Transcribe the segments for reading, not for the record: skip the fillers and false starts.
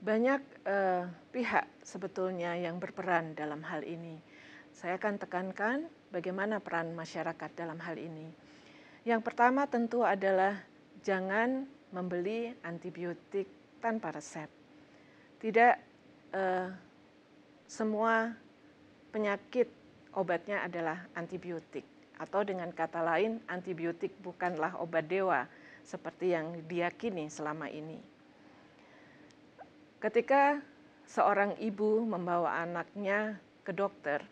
Banyak pihak sebetulnya yang berperan dalam hal ini. Saya akan tekankan bagaimana peran masyarakat dalam hal ini. Yang pertama tentu adalah jangan membeli antibiotik tanpa resep. Tidak semua penyakit obatnya adalah antibiotik, atau dengan kata lain antibiotik bukanlah obat dewa seperti yang diyakini selama ini. Ketika seorang ibu membawa anaknya ke dokter,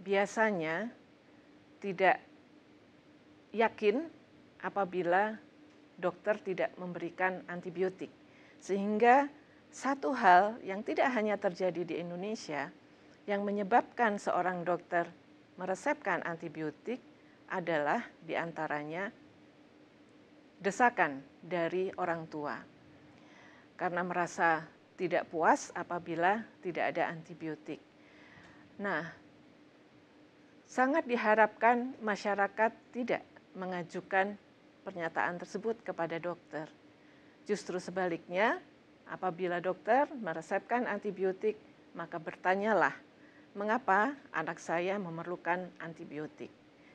biasanya tidak yakin apabila dokter tidak memberikan antibiotik. Sehingga satu hal yang tidak hanya terjadi di Indonesia, yang menyebabkan seorang dokter meresepkan antibiotik adalah diantaranya desakan dari orang tua. Karena merasa tidak puas apabila tidak ada antibiotik. Nah, sangat diharapkan masyarakat tidak mengajukan pernyataan tersebut kepada dokter. Justru sebaliknya, apabila dokter meresepkan antibiotik, maka bertanyalah, mengapa anak saya memerlukan antibiotik?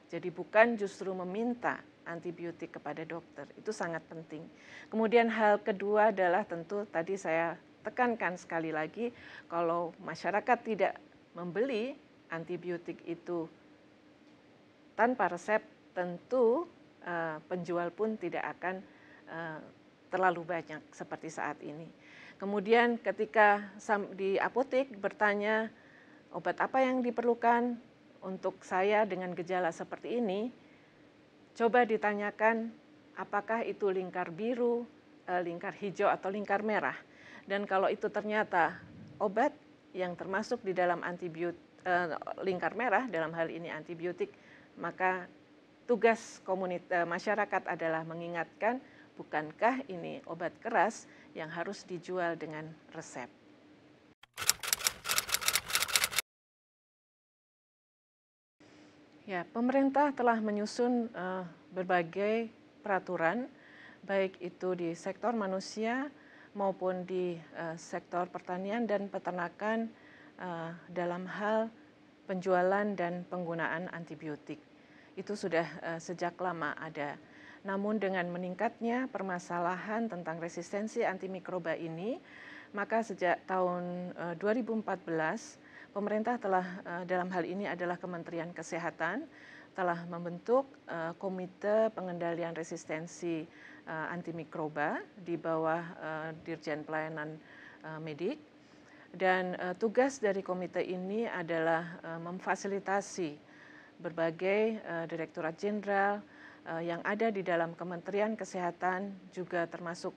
Jadi bukan justru meminta antibiotik kepada dokter, itu sangat penting. Kemudian hal kedua adalah tentu tadi saya tekankan sekali lagi, kalau masyarakat tidak membeli antibiotik itu tanpa resep, tentu penjual pun tidak akan terlalu banyak seperti saat ini. Kemudian ketika di apotek bertanya obat apa yang diperlukan untuk saya dengan gejala seperti ini, coba ditanyakan apakah itu lingkar biru, lingkar hijau atau lingkar merah. Dan kalau itu ternyata obat yang termasuk di dalam lingkar merah, dalam hal ini antibiotik, maka tugas masyarakat adalah mengingatkan, bukankah ini obat keras yang harus dijual dengan resep. Ya, pemerintah telah menyusun berbagai peraturan, baik itu di sektor manusia maupun di sektor pertanian dan peternakan dalam hal penjualan dan penggunaan antibiotik. Itu sudah sejak lama ada. Namun dengan meningkatnya permasalahan tentang resistensi antimikroba ini, maka sejak tahun 2014, pemerintah telah dalam hal ini adalah Kementerian Kesehatan telah membentuk Komite Pengendalian Resistensi Antimikroba di bawah Dirjen Pelayanan Medik. Dan tugas dari komite ini adalah memfasilitasi berbagai direktorat jenderal yang ada di dalam Kementerian Kesehatan, juga termasuk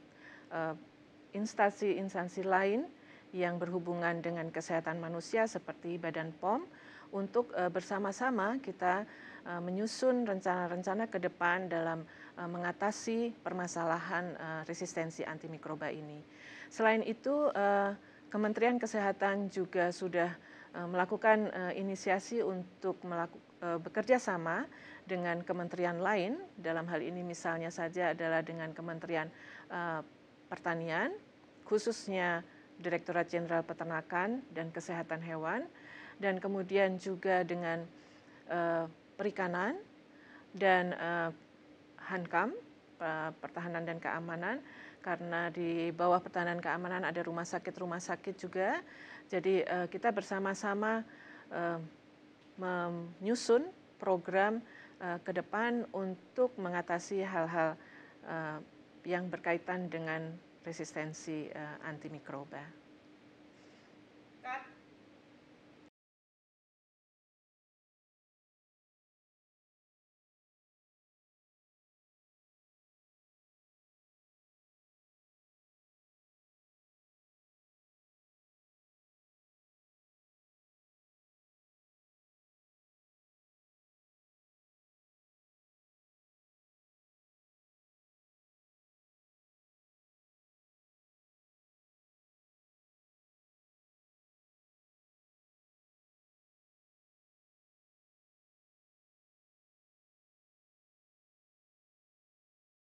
instansi-instansi lain yang berhubungan dengan kesehatan manusia seperti Badan POM, untuk bersama-sama kita menyusun rencana-rencana ke depan dalam mengatasi permasalahan resistensi antimikroba ini. Selain itu, Kementerian Kesehatan juga sudah melakukan inisiasi untuk bekerja sama dengan kementerian lain, dalam hal ini misalnya saja adalah dengan Kementerian Pertanian, khususnya Direktorat Jenderal Peternakan dan Kesehatan Hewan, dan kemudian juga dengan Perikanan dan Hankam, Pertahanan dan Keamanan, karena di bawah Pertahanan Keamanan ada rumah sakit juga. Jadi kita bersama-sama menyusun program ke depan untuk mengatasi hal-hal yang berkaitan dengan resistensi antimikroba.